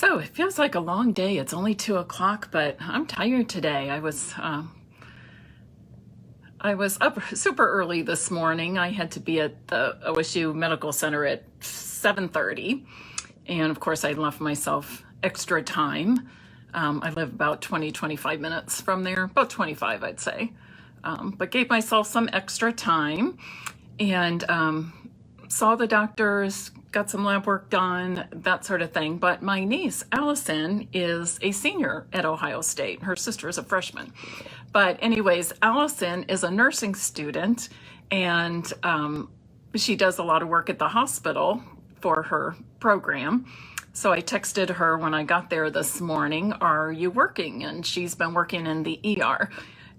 So it feels like a long day. It's only 2 o'clock, but I'm tired today. I was up super early this morning. I had to be at the OSU Medical Center at 7:30. And of course, I left myself extra time. I live about 25 minutes from there, about 25, I'd say. But gave myself some extra time and saw the doctors, got some lab work done, that sort of thing. But my niece, Allison, is a senior at Ohio State. Her sister is a freshman. But anyways, Allison is a nursing student, and she does a lot of work at the hospital for her program. So I texted her when I got there this morning, "Are you working?" And she's been working in the ER.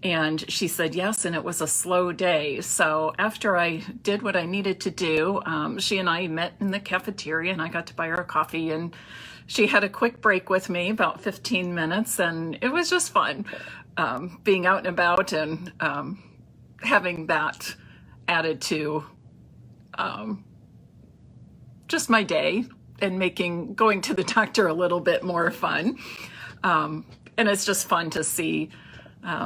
And she said yes, and it was a slow day. So after I did what I needed to do, she and I met in the cafeteria, and I got to buy her a coffee, and she had a quick break with me, about 15 minutes, and it was just fun being out and about and having that added to just my day and making going to the doctor a little bit more fun. And it's just fun to see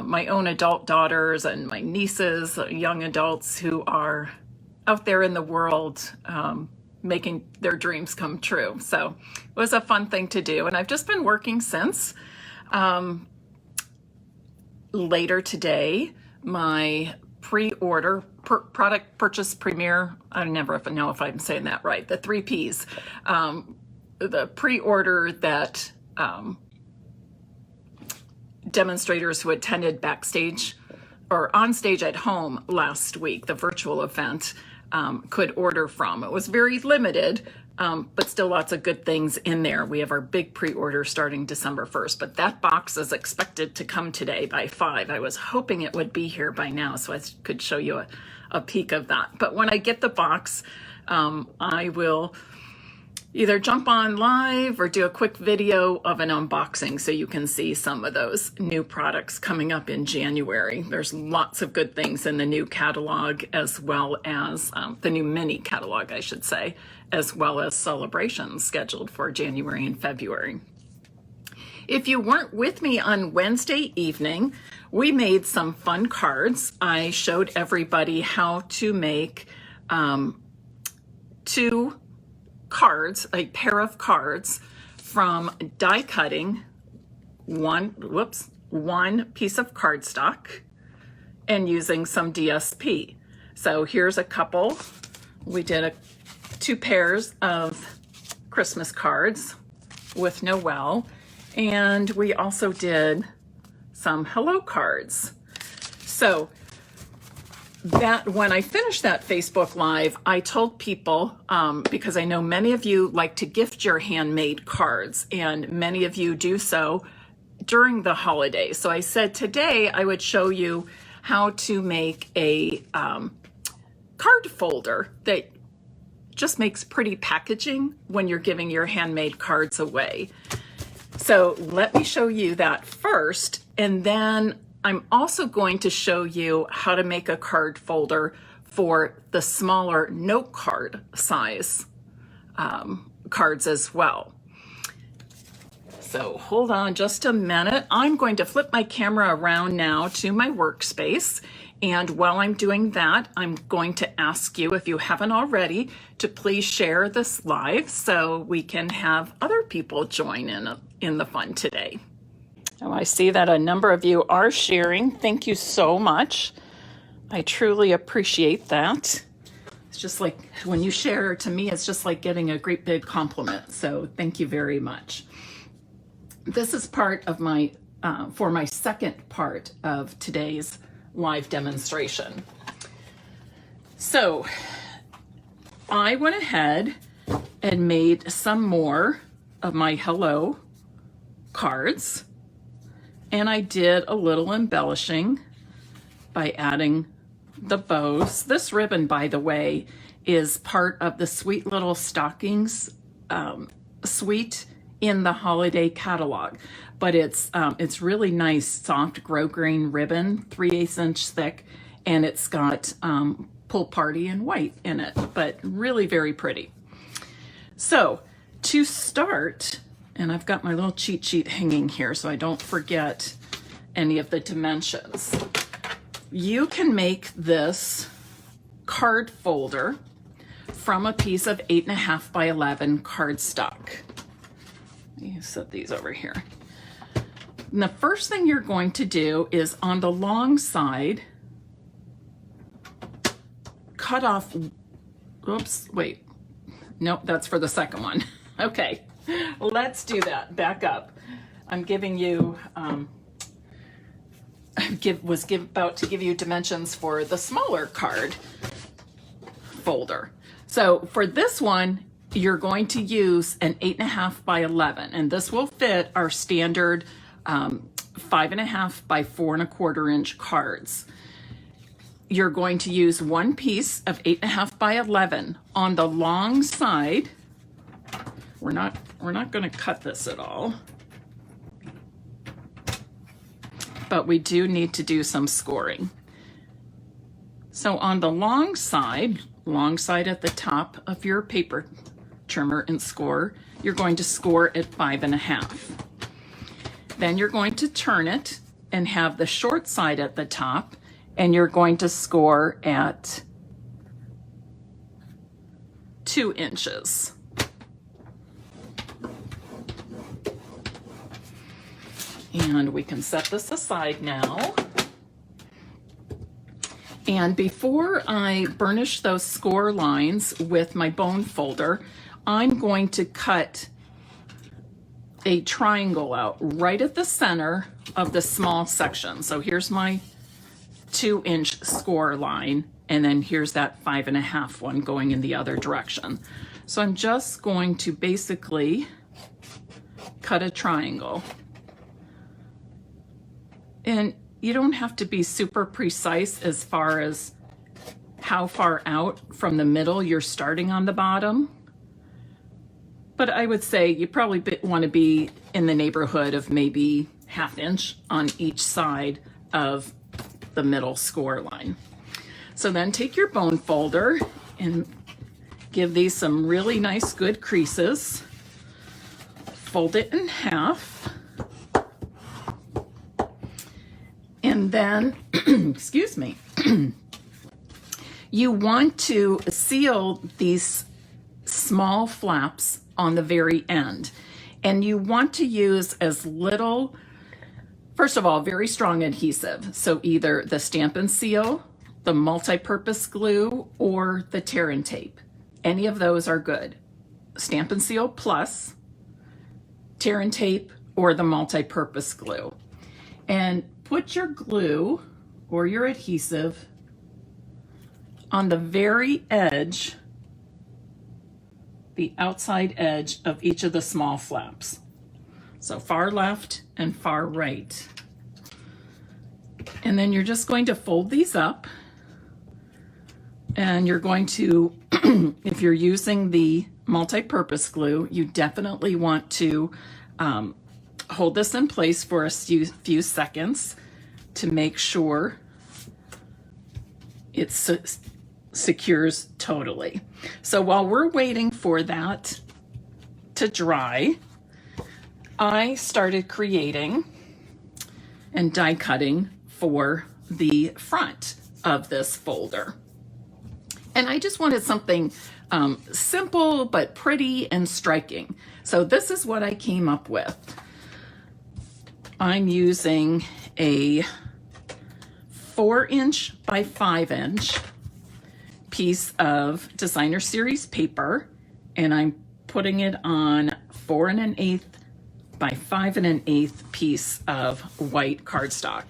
my own adult daughters and my nieces, young adults who are out there in the world making their dreams come true. So it was a fun thing to do. And I've just been working since. Later today, my pre-order product purchase premiere, I never know if I'm saying that right, the 3 Ps, the pre-order that demonstrators who attended backstage or on stage at home last week, the virtual event, could order from. It was very limited, but still lots of good things in there. We have our big pre-order starting December 1st, but that box is expected to come today by 5. I was hoping it would be here by now so I could show you a peek of that. But when I get the box, I will either jump on live or do a quick video of an unboxing so you can see some of those new products coming up in January. There's lots of good things in the new catalog, as well as the new mini catalog, I should say, as well as celebrations scheduled for January and February. If you weren't with me on Wednesday evening, we made some fun cards. I showed everybody how to make 2 cards, a pair of cards from die cutting one piece of cardstock and using some DSP. So here's a couple. We did 2 pairs of Christmas cards with Noel, and we also did some hello cards. So that when I finished that Facebook Live, I told people, because I know many of you like to gift your handmade cards, and many of you do so during the holidays. So I said today I would show you how to make a card folder that just makes pretty packaging when you're giving your handmade cards away. So let me show you that first, and then I'm also going to show you how to make a card folder for the smaller note card size cards as well. So hold on just a minute. I'm going to flip my camera around now to my workspace. And while I'm doing that, I'm going to ask you, if you haven't already, to please share this live so we can have other people join in the fun today. Oh, I see that a number of you are sharing. Thank you so much. I truly appreciate that. It's just like when you share, to me, it's just like getting a great big compliment. So thank you very much. This is part of my, for my second part of today's live demonstration. So I went ahead and made some more of my hello cards. And I did a little embellishing by adding the bows. This ribbon, by the way, is part of the Sweet Little Stockings suite in the holiday catalog. But it's really nice, soft grosgrain ribbon, 3/8 inch thick, and it's got Pull Party in white in it, but really very pretty. So to start, And I've got my little cheat sheet hanging here so I don't forget any of the dimensions. You can make this card folder from a piece of 8.5 by 11 cardstock. You set these over here. And the first thing you're going to do is on the long side, cut off, oops, wait, nope, that's for the second one. Okay, let's do that, back up. I'm giving you, about to give you dimensions for the smaller card folder. So for this one, you're going to use an 8.5 by 11, and this will fit our standard 5.5 by 4.25 inch cards. You're going to use one piece of 8.5 by 11 on the long side. We're not going to cut this at all, but we do need to do some scoring. So on the long side at the top of your paper trimmer and score, you're going to score at 5.5. Then you're going to turn it and have the short side at the top, and you're going to score at 2 inches. And we can set this aside now. And before I burnish those score lines with my bone folder, I'm going to cut a triangle out right at the center of the small section. So here's my 2-inch score line, and then here's that 5.5 one going in the other direction. So I'm just going to basically cut a triangle. And you don't have to be super precise as far as how far out from the middle you're starting on the bottom. But I would say you probably want to be in the neighborhood of maybe 1/2 inch on each side of the middle score line. So then take your bone folder and give these some really nice good creases. Fold it in half. And then, excuse me, you want to seal these small flaps on the very end. And you want to use as little, first of all, very strong adhesive. So either the Stampin' Seal, the multi-purpose glue, or the tear and tape. Any of those are good. Stampin' Seal plus, tear and tape, or the multi-purpose glue. And put your glue or your adhesive on the very edge, the outside edge of each of the small flaps. So far left and far right. And then you're just going to fold these up, and you're going to, if you're using the multi-purpose glue, you definitely want to hold this in place for a few seconds to make sure it secures totally. So while we're waiting for that to dry, I started creating and die cutting for the front of this folder. And I just wanted something simple but pretty and striking. So this is what I came up with. I'm using a 4-inch by 5-inch piece of designer series paper, and I'm putting it on 4 1/8 by 5 1/8 piece of white cardstock.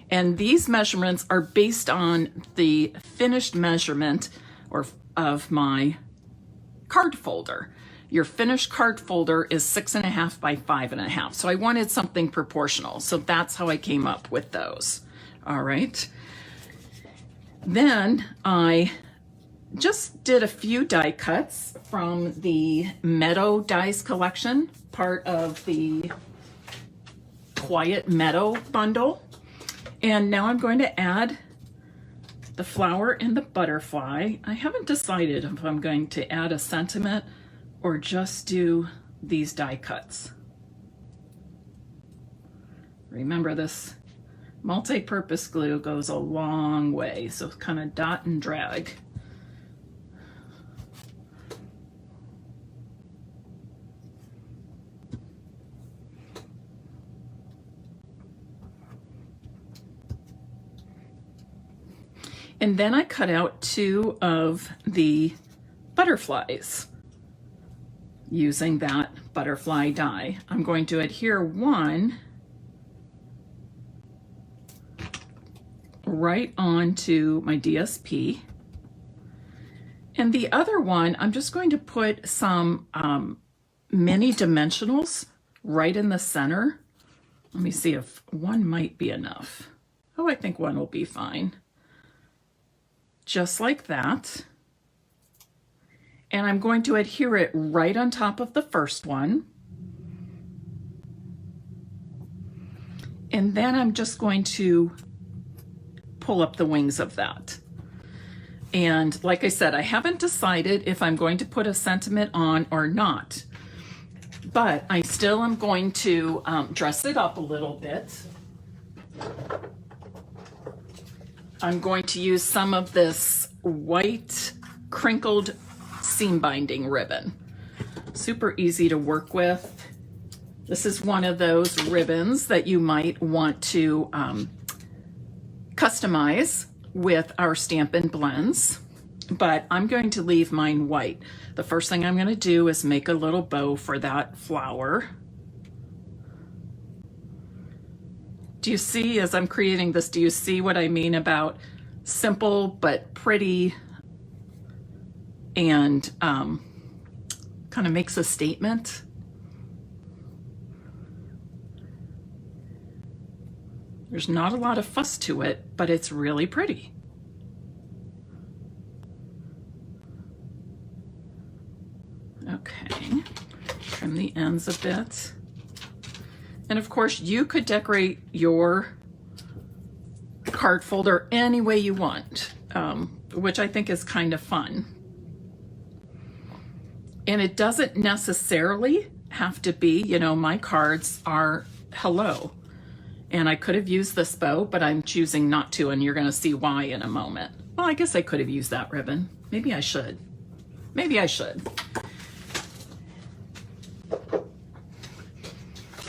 And these measurements are based on the finished measurement of my card folder. Your finished card folder is 6.5 by 5.5. So I wanted something proportional. So that's how I came up with those. All right. Then I just did a few die cuts from the Meadow Dies collection, part of the Quiet Meadow bundle. And now I'm going to add the flower and the butterfly. I haven't decided if I'm going to add a sentiment or just do these die cuts. Remember, this multi-purpose glue goes a long way, so kind of dot and drag. And then I cut out 2 of the butterflies using that butterfly die. I'm going to adhere 1 right onto my DSP. And the other one, I'm just going to put some mini dimensionals right in the center. Let me see if 1 might be enough. Oh, I think 1 will be fine. Just like that. And I'm going to adhere it right on top of the first one. And then I'm just going to pull up the wings of that. And like I said, I haven't decided if I'm going to put a sentiment on or not, but I still am going to dress it up a little bit. I'm going to use some of this white crinkled seam binding ribbon. Super easy to work with. This is one of those ribbons that you might want to customize with our Stampin' blends, but I'm going to leave mine white. The first thing I'm going to do is make a little bow for that flower. Do you see, as I'm creating this, do you see what I mean about simple but pretty and kind of makes a statement? There's not a lot of fuss to it, but it's really pretty. Okay, trim the ends a bit. And of course, you could decorate your card folder any way you want, which I think is kind of fun. And it doesn't necessarily have to be, you know, my cards are hello. And I could have used this bow, but I'm choosing not to, and you're going to see why in a moment. Well, I guess I could have used that ribbon. Maybe I should. Maybe I should.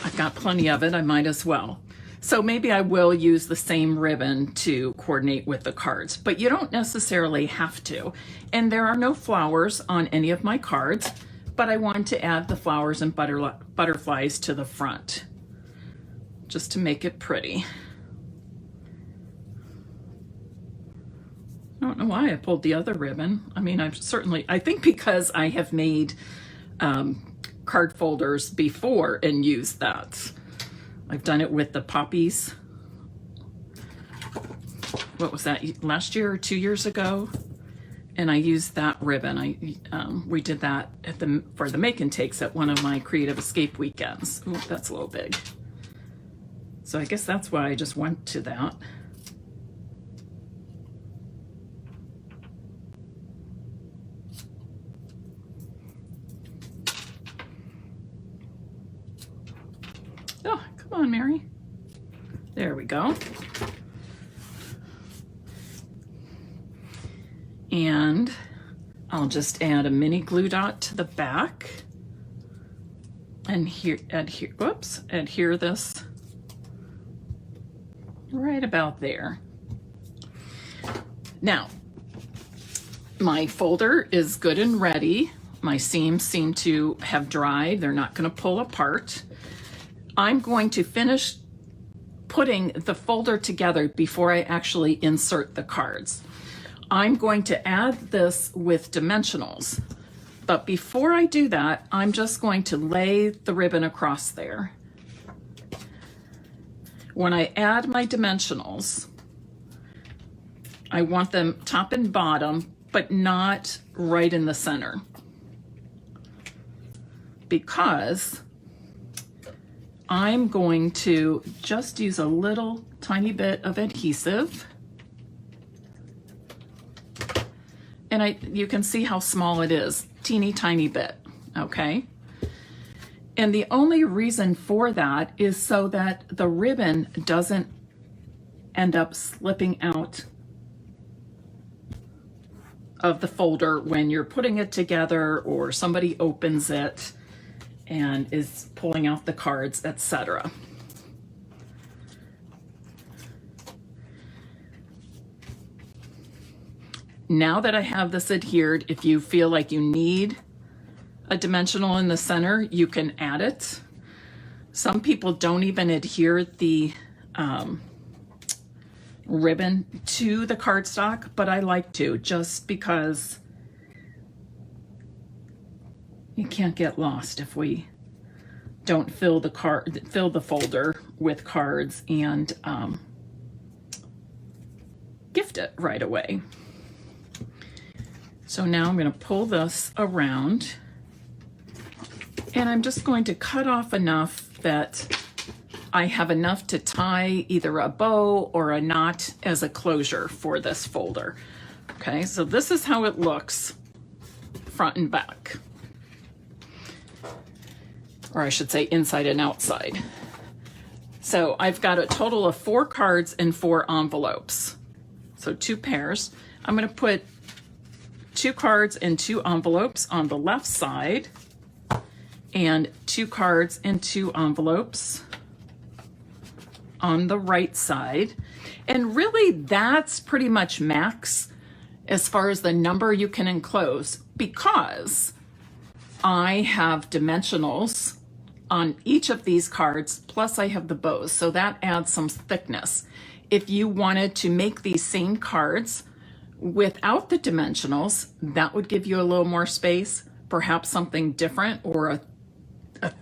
I've got plenty of it, I might as well. So maybe I will use the same ribbon to coordinate with the cards, but you don't necessarily have to. And there are no flowers on any of my cards, but I want to add the flowers and butterflies to the front, just to make it pretty. I don't know why I pulled the other ribbon. I mean, I think because I have made card folders before and used that. I've done it with the poppies. What was that, last year or 2 years ago? And I used that ribbon. We did that for the make and takes at one of my Creative Escape weekends. Ooh, that's a little big. So I guess that's why I just went to that. Oh, come on, Mary. There we go. And I'll just add a mini glue dot to the back and adhere this right about there. Now, my folder is good and ready. My seams seem to have dried. They're not going to pull apart. I'm going to finish putting the folder together before I actually insert the cards. I'm going to add this with dimensionals, but before I do that, I'm just going to lay the ribbon across there. When I add my dimensionals, I want them top and bottom, but not right in the center, because I'm going to just use a little tiny bit of adhesive. And you can see how small it is, teeny tiny bit, okay? And the only reason for that is so that the ribbon doesn't end up slipping out of the folder when you're putting it together or somebody opens it and is pulling out the cards, etc. Now that I have this adhered, if you feel like you need a dimensional in the center, you can add it. Some people don't even adhere the ribbon to the cardstock, but I like to, just because you can't get lost if we don't fill the folder with cards and gift it right away. So now I'm going to pull this around, and I'm just going to cut off enough that I have enough to tie either a bow or a knot as a closure for this folder. Okay, so this is how it looks front and back. Or I should say inside and outside. So I've got a total of 4 cards and 4 envelopes. So 2 pairs. I'm going to put 2 cards and 2 envelopes on the left side and 2 cards and 2 envelopes on the right side. And really that's pretty much max as far as the number you can enclose, because I have dimensionals on each of these cards, plus I have the bows, so that adds some thickness. If you wanted to make these same cards without the dimensionals, that would give you a little more space, perhaps something different, or a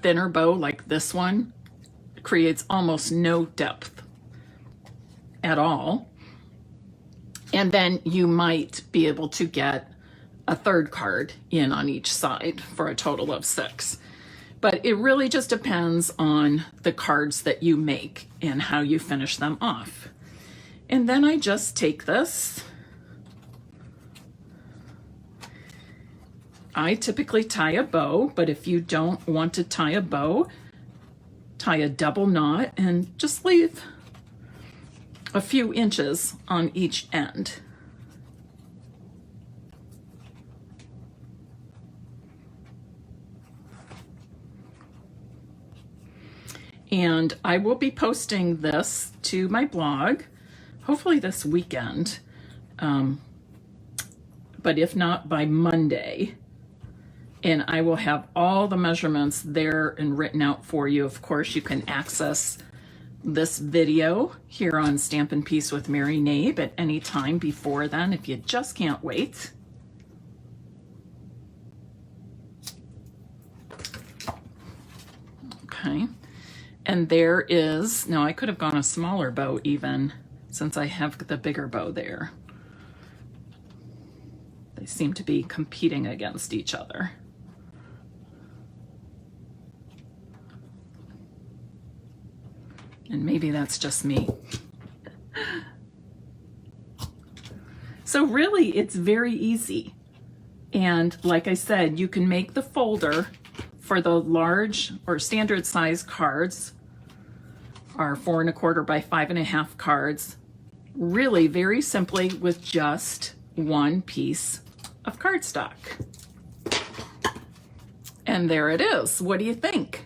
thinner bow like this one creates almost no depth at all. And then you might be able to get a 3rd card in on each side for a total of 6. But it really just depends on the cards that you make and how you finish them off. And then I just take this. I typically tie a bow, but if you don't want to tie a bow, tie a double knot and just leave a few inches on each end. And I will be posting this to my blog, hopefully this weekend, but if not, by Monday. And I will have all the measurements there and written out for you. Of course, you can access this video here on Stampin' Piece with Mary Knabe at any time before then if you just can't wait. Okay, and there is, now I could have gone a smaller bow even, since I have the bigger bow there. They seem to be competing against each other. And maybe that's just me. So really, it's very easy. And like I said, you can make the folder for the large or standard size cards, are 4 1/4 by 5 1/2 cards, really very simply with just 1 piece of cardstock. And there it is. What do you think?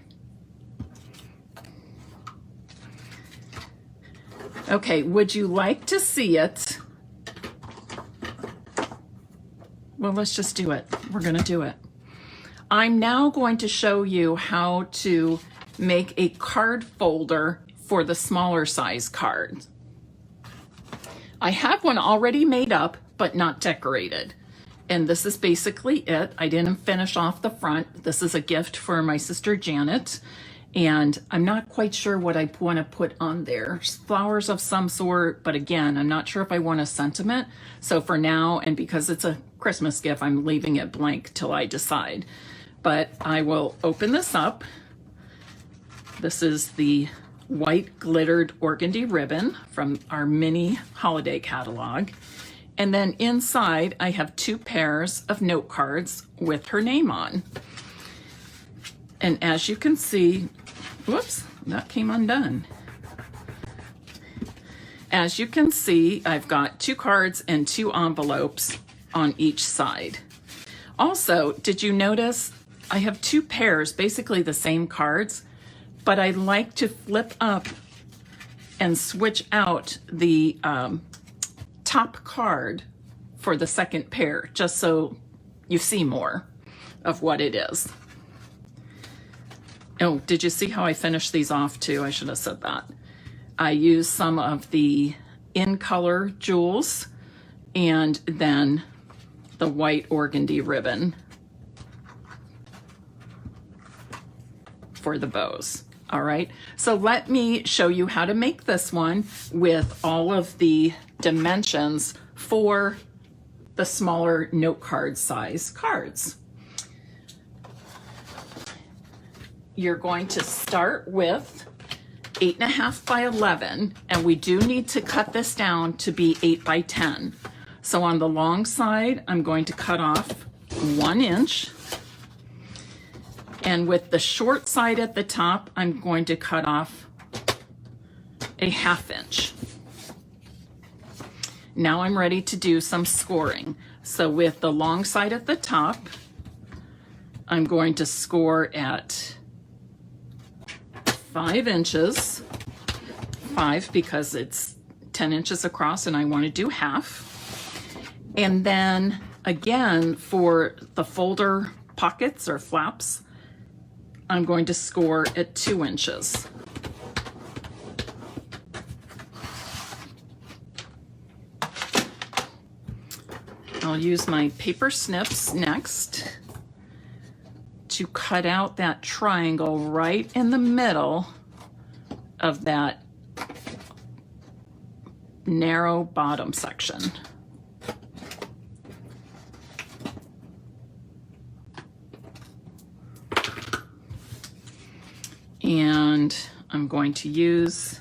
Okay, would you like to see it? Well, let's just do it. We're going to do it. I'm now going to show you how to make a card folder for the smaller size cards. I have one already made up, but not decorated. And this is basically it. I didn't finish off the front. This is a gift for my sister Janet. And I'm not quite sure what I want to put on there. Flowers of some sort, but again, I'm not sure if I want a sentiment. So for now, and because it's a Christmas gift, I'm leaving it blank till I decide. But I will open this up. This is the white glittered organdy ribbon from our mini holiday catalog. And then inside, I have 2 pairs of note cards with her name on. And as you can see, whoops, that came undone. As you can see, I've got 2 cards and 2 envelopes on each side. Also, did you notice I have 2 pairs, basically the same cards, but I like to flip up and switch out the top card for the second pair, just so you see more of what it is. Oh, did you see how I finished these off too? I should have said that. I used some of the in color jewels and then the white organdy ribbon for the bows. All right, so let me show you how to make this one with all of the dimensions for the smaller note card size cards. You're going to start with 8.5 by 11, and we do need to cut this down to be 8 by 10. So on the long side, I'm going to cut off 1 inch. And with the short side at the top, I'm going to cut off a 1/2 inch. Now I'm ready to do some scoring. So with the long side at the top, I'm going to score at 5 inches, 5 because it's 10 inches across and I want to do half. And then again, for the folder pockets or flaps, I'm going to score at 2 inches. I'll use my paper snips next to cut out that triangle right in the middle of that narrow bottom section. And I'm going to use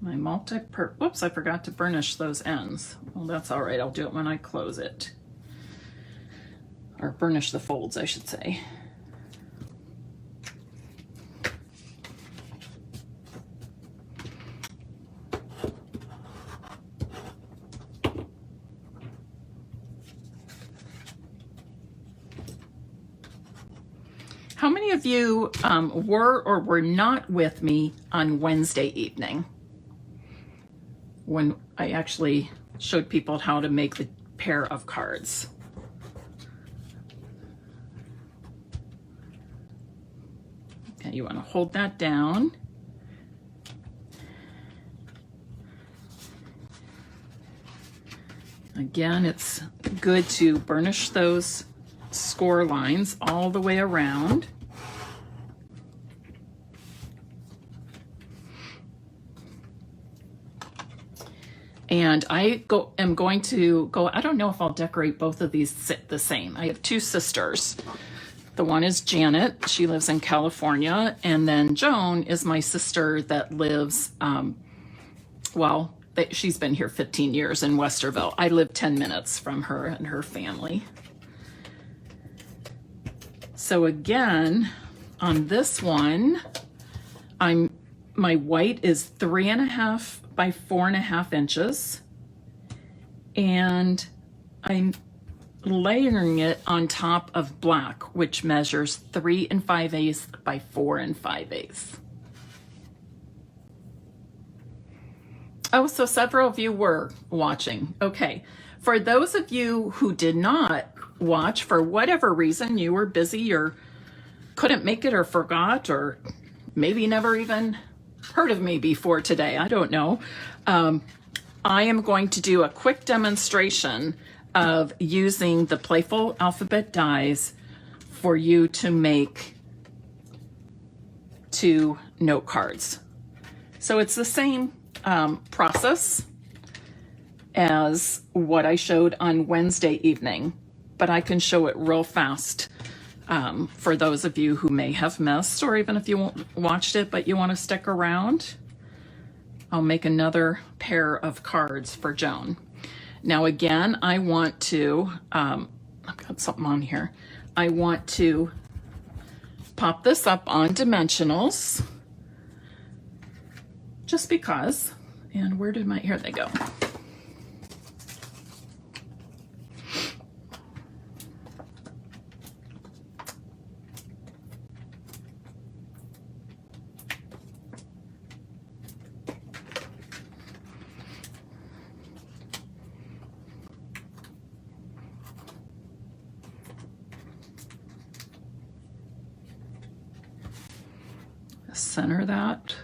my whoops, I forgot to burnish those ends. Well, that's all right, I'll do it when I close it. Or burnish the folds, I should say. How many of you were or were not with me on Wednesday evening when I actually showed people how to make the pair of cards? Okay, you want to hold that down. Again, it's good to burnish those score lines all the way around. And I am going to go, I don't know if I'll decorate both of these the same. I have 2 sisters. The one is Janet, she lives in California, and then Joan is my sister that lives, she's been here 15 years in Westerville. I live 10 minutes from her and her family. So again, on this one, my white is 3.5 by 4.5 inches, and I'm layering it on top of black, which measures 3 5/8 by 4 5/8. Oh, so several of you were watching. Okay, for those of you who did not watch, for whatever reason, you were busy or couldn't make it or forgot, or maybe never even heard of me before today, I don't know. I am going to do a quick demonstration of using the Playful Alphabet dies for you to make 2 note cards. So it's the same process as what I showed on Wednesday evening, but I can show it real fast for those of you who may have missed, or even if you watched it but you want to stick around. I'll make another pair of cards for Joan. Now again, I want to, I've got something on here. I want to pop this up on dimensionals, just because. And where did my, here they go. Center that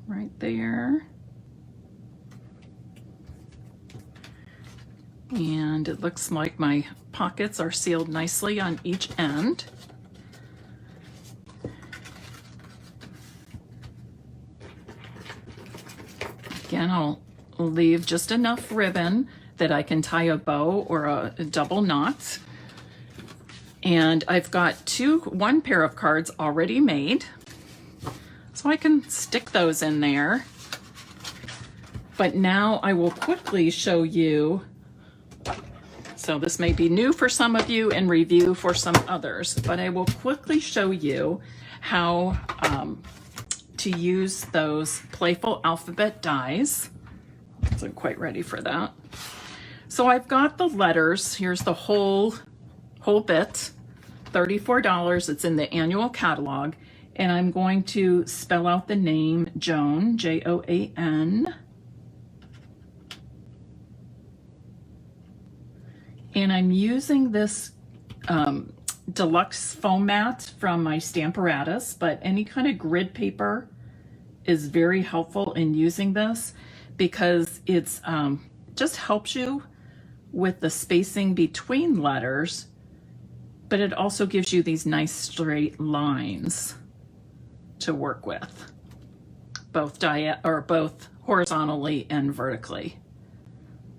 right there. And it looks like my pockets are sealed nicely on each end. Again, I'll leave just enough ribbon that I can tie a bow or a double knot. And I've got one pair of cards already made, so I can stick those in there. But now I will quickly show you, so this may be new for some of you and review for some others, but I will quickly show you how to use those playful alphabet dies. I wasn't quite ready for that. So I've got the letters. Here's the whole bit, $34. It's in the annual catalog. And I'm going to spell out the name Joan, Joan. And I'm using this deluxe foam mat from my Stamparatus, but any kind of grid paper is very helpful in using this because it's just helps you with the spacing between letters, but it also gives you these nice straight lines to work with, both horizontally and vertically.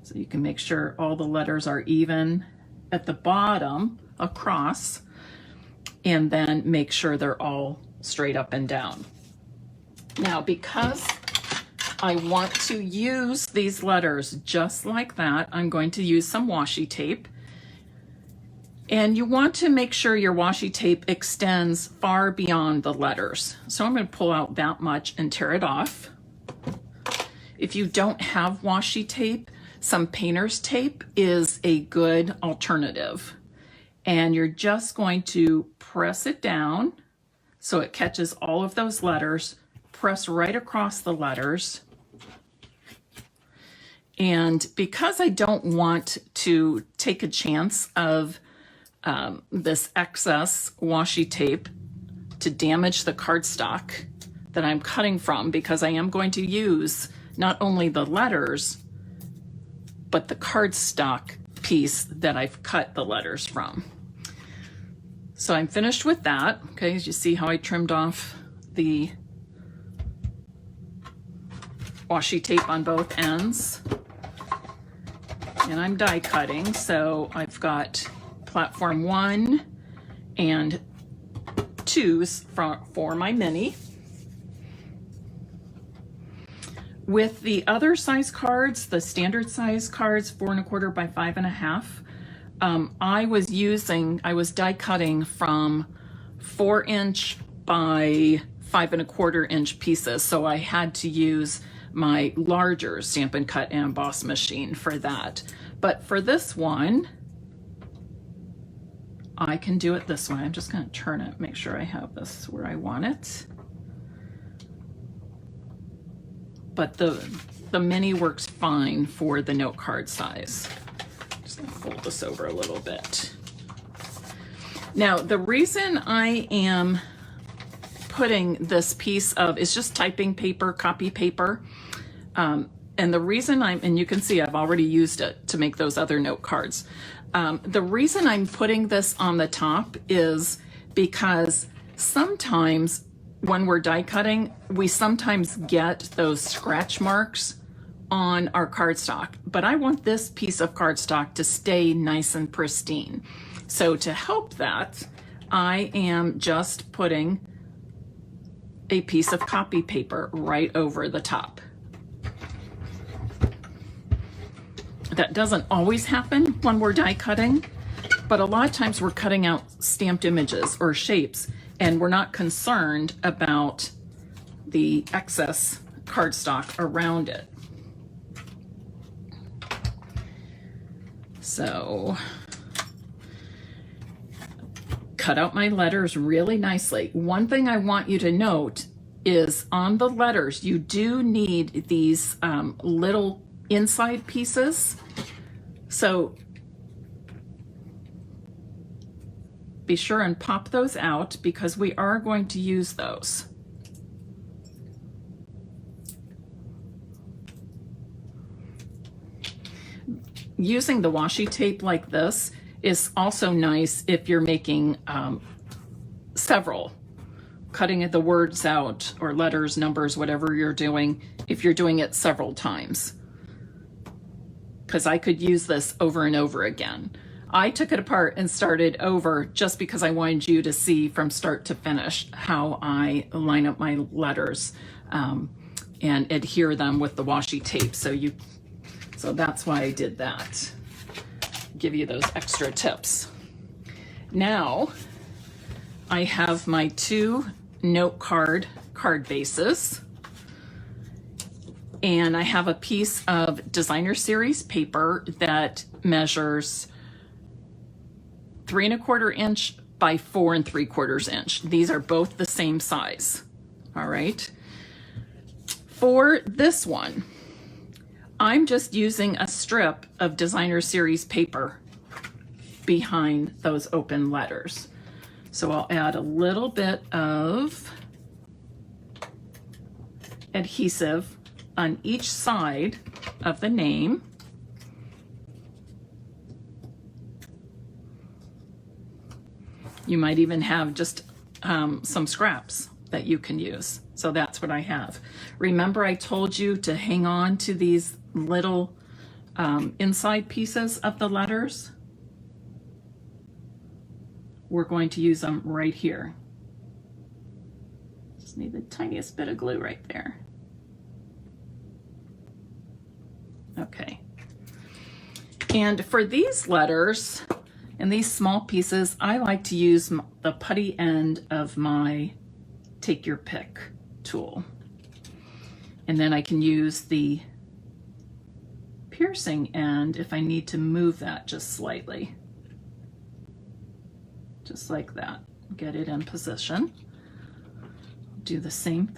So you can make sure all the letters are even at the bottom across, and then make sure they're all straight up and down. Now, because I want to use these letters just like that, I'm going to use some washi tape. And you want to make sure your washi tape extends far beyond the letters. So I'm going to pull out that much and tear it off. If you don't have washi tape, some painter's tape is a good alternative. And you're just going to press it down so it catches all of those letters, press right across the letters. And because I don't want to take a chance of this excess washi tape to damage the cardstock that I'm cutting from, because I am going to use not only the letters, but the cardstock piece that I've cut the letters from. So I'm finished with that. Okay, as you see how I trimmed off the washi tape on both ends. And I'm die cutting, so I've got platform 1 and 2s for my mini. With the other size cards, the standard size cards, 4 1/4 by 5 1/2, I was die cutting from 4-inch by 5 1/4 inch pieces. So I had to use my larger Stampin' Cut and Emboss machine for that. But for this one, I can do it this way. I'm just going to turn it, make sure I have this where I want it. But the mini works fine for the note card size. Just going to fold this over a little bit. Now, the reason I am putting this piece of, it's just typing paper, copy paper. And the reason and you can see I've already used it to make those other note cards. The reason I'm putting this on the top is because sometimes when we're die cutting, we sometimes get those scratch marks on our cardstock, but I want this piece of cardstock to stay nice and pristine. So to help that, I am just putting a piece of copy paper right over the top. That doesn't always happen when we're die cutting, But a lot of times we're cutting out stamped images or shapes, and we're not concerned about the excess cardstock around it. So cut out my letters really nicely. One thing I want you to note is on the letters, you do need these little inside pieces. So be sure and pop those out because we are going to use those. Using the washi tape like this is also nice if you're making several, cutting the words out or letters, numbers, whatever you're doing, if you're doing it several times. Because I could use this over and over again. I took it apart and started over just because I wanted you to see from start to finish how I line up my letters and adhere them with the washi tape. So that's why I did that. Give you those extra tips. Now I have my 2 note card bases, and I have a piece of designer series paper that measures 3 1/4 inch by 4 3/4 inch. These are both the same size. All right. For this one, I'm just using a strip of designer series paper behind those open letters. So I'll add a little bit of adhesive on each side of the name. You might even have just some scraps that you can use. So that's what I have. Remember I told you to hang on to these little inside pieces of the letters? We're going to use them right here. Just need the tiniest bit of glue right there. Okay. And for these letters and these small pieces, I like to use the putty end of my Take Your Pick tool. And then I can use the piercing end if I need to move that just slightly. Just like that. Get it in position. Do the same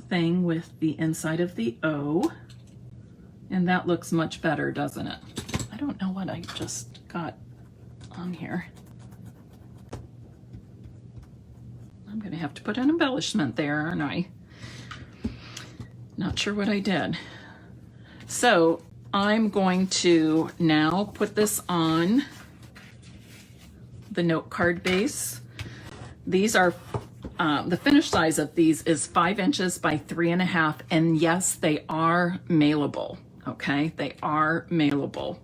thing with the inside of the O. And that looks much better, doesn't it? I don't know what I just got on here. I'm going to have to put an embellishment there, aren't I? Not sure what I did. So I'm going to now put this on the note card base. These are, the finished size of these is 5 inches by 3.5, and yes, they are mailable, okay? They are mailable.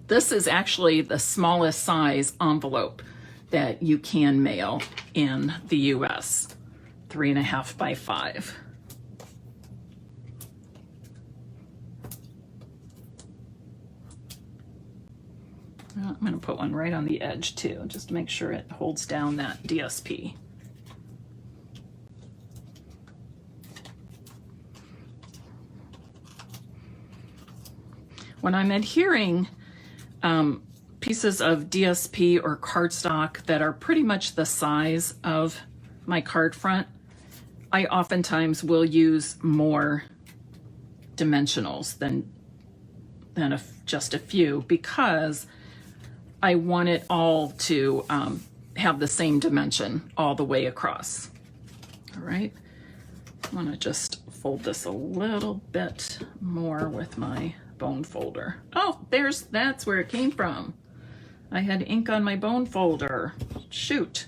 This is actually the smallest size envelope that you can mail in the US, 3.5 by 5. I'm going to put one right on the edge too, just to make sure it holds down that DSP. When I'm adhering pieces of DSP or cardstock that are pretty much the size of my card front, I oftentimes will use more dimensionals than just a few, because I want it all to have the same dimension all the way across. All right, I want to just fold this a little bit more with my bone folder. Oh, that's where it came from. I had ink on my bone folder. Shoot.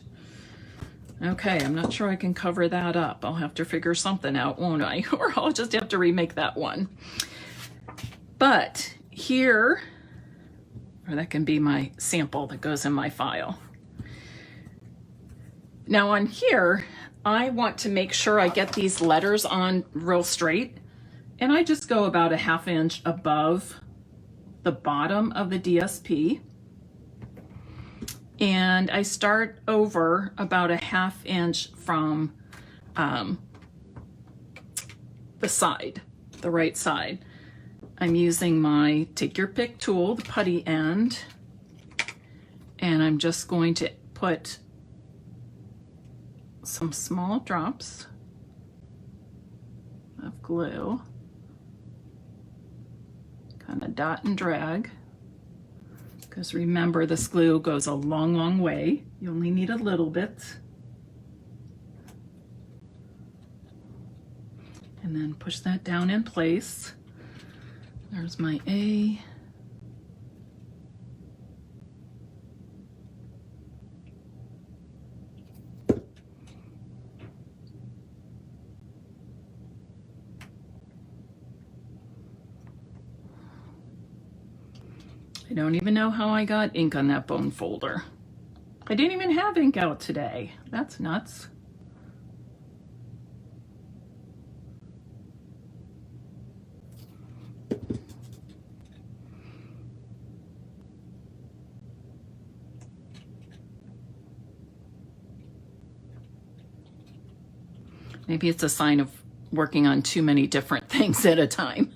Okay, I'm not sure I can cover that up. I'll have to figure something out, won't I? Or I'll just have to remake that one. But here, or that can be my sample that goes in my file. Now on here, I want to make sure I get these letters on real straight, and I just go about 1/2 inch above the bottom of the DSP. And I start over about a 1/2 inch from the side, the right side. I'm using my take your pick tool, the putty end, and I'm just going to put some small drops of glue, kind of dot and drag, because remember this glue goes a long, long way. You only need a little bit. And then push that down in place. There's my A. I don't even know how I got ink on that bone folder. I didn't even have ink out today. That's nuts. Maybe it's a sign of working on too many different things at a time.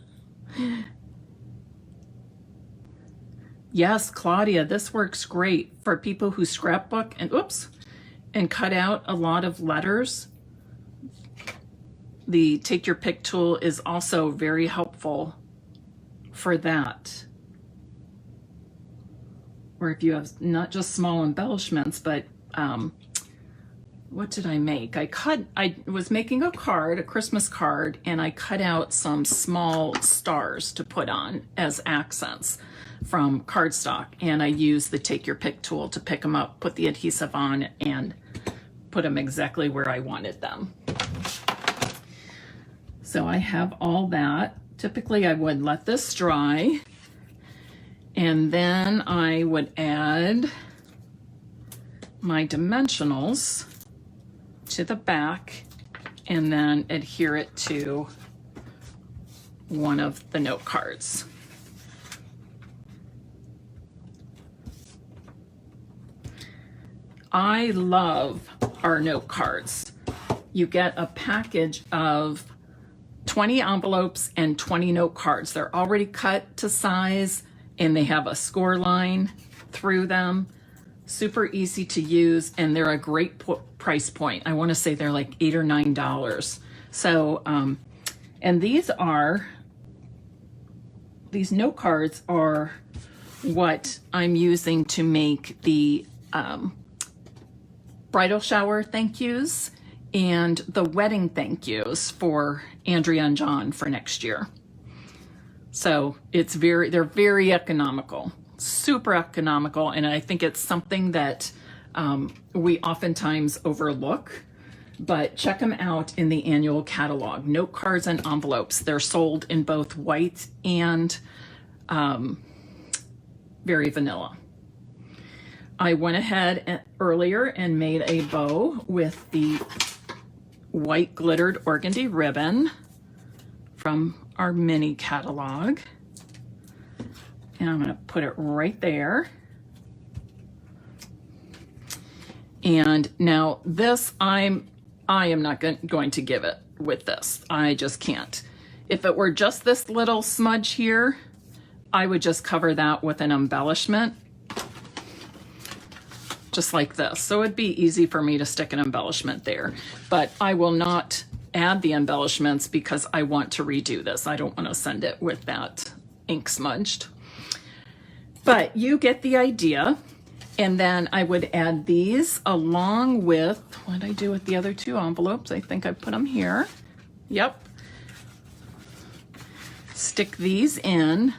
Yes, Claudia, this works great for people who scrapbook and cut out a lot of letters. The take your pick tool is also very helpful for that. Or if you have not just small embellishments, but what did I make? I was making a card, a Christmas card, and I cut out some small stars to put on as accents from cardstock, and I used the take your pick tool to pick them up, put the adhesive on, and put them exactly where I wanted them. So I have all that. Typically I would let this dry, and then I would add my dimensionals to the back and then adhere it to one of the note cards. I love our note cards. You get a package of 20 envelopes and 20 note cards. They're already cut to size and they have a score line through them. Super easy to use, and they're a great price point. I want to say they're like $8 or $9. So, and these note cards are what I'm using to make the bridal shower thank yous and the wedding thank yous for Andrea and John for next year. So they're very economical. Super economical, and I think it's something that we oftentimes overlook, but check them out in the annual catalog. Note cards and envelopes. They're sold in both white and very vanilla. I went ahead earlier and made a bow with the white glittered organdy ribbon from our mini catalog. And I'm going to put it right there. And now this, I am not going to give it with this. I just can't. If it were just this little smudge here, I would just cover that with an embellishment, just like this. So it'd be easy for me to stick an embellishment there. But I will not add the embellishments because I want to redo this. I don't want to send it with that ink smudged. But you get the idea. And then I would add these along with, what did I do with the other two envelopes? I think I put them here. Yep. Stick these in.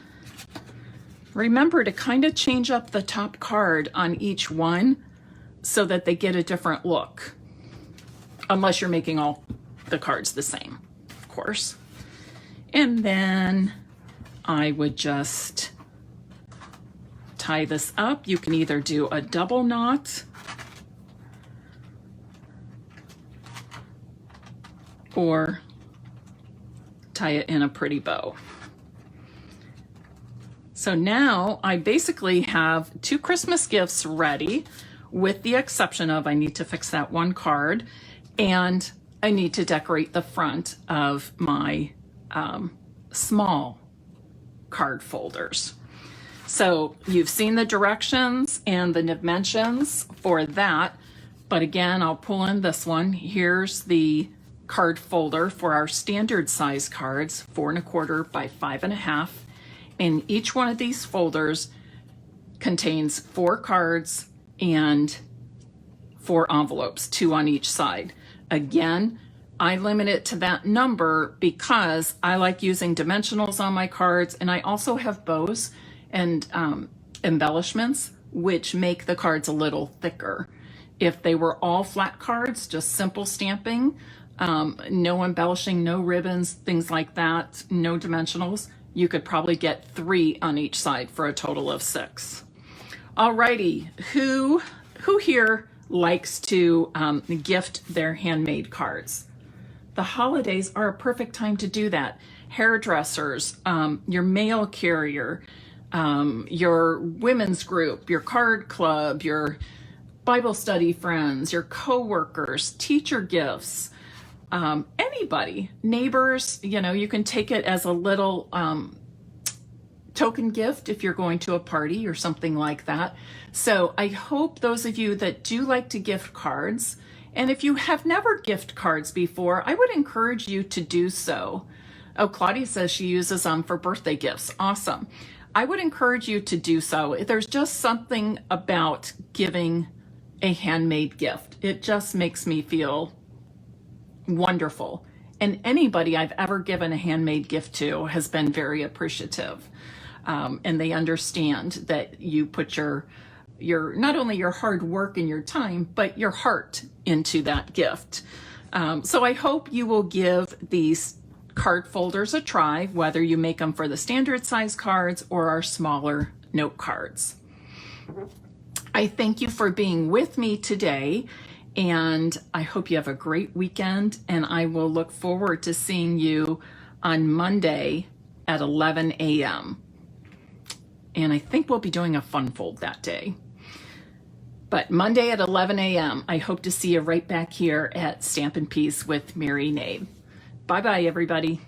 Remember to kind of change up the top card on each one so that they get a different look. Unless you're making all the cards the same, of course. And then I would just tie this up. You can either do a double knot or tie it in a pretty bow. So now I basically have two Christmas gifts ready. with the exception of I need to fix that one card and I need to decorate the front of my small card folders. So you've seen the directions and the dimensions for that, but again, I'll pull in this one. Here's the card folder for our standard size cards, 4 1/4 by 5 1/2. And each one of these folders contains 4 cards and 4 envelopes, 2 on each side. Again, I limit it to that number because I like using dimensionals on my cards, and I also have bows and embellishments, which make the cards a little thicker. If they were all flat cards, just simple stamping, no embellishing, no ribbons, things like that, no dimensionals, you could probably get 3 on each side for a total of 6. Alrighty, who here likes to gift their handmade cards? The holidays are a perfect time to do that. Hairdressers, your mail carrier, your women's group, your card club, your Bible study friends, your co-workers, teacher gifts, anybody, neighbors, you know, you can take it as a little token gift if you're going to a party or something like that. So I hope those of you that do like to gift cards, and if you have never gift cards before, I would encourage you to do so. Oh, Claudia says she uses them for birthday gifts. Awesome. I would encourage you to do so. There's just something about giving a handmade gift. It just makes me feel wonderful. And anybody I've ever given a handmade gift to has been very appreciative. And they understand that you put your not only your hard work and your time, but your heart into that gift. So I hope you will give these card folders a try, whether you make them for the standard size cards or our smaller note cards. I thank you for being with me today, and I hope you have a great weekend, and I will look forward to seeing you on Monday at 11 a.m. And I think we'll be doing a fun fold that day. But Monday at 11 a.m., I hope to see you right back here at Stampin' Peace with Mary Knabe. Bye-bye, everybody.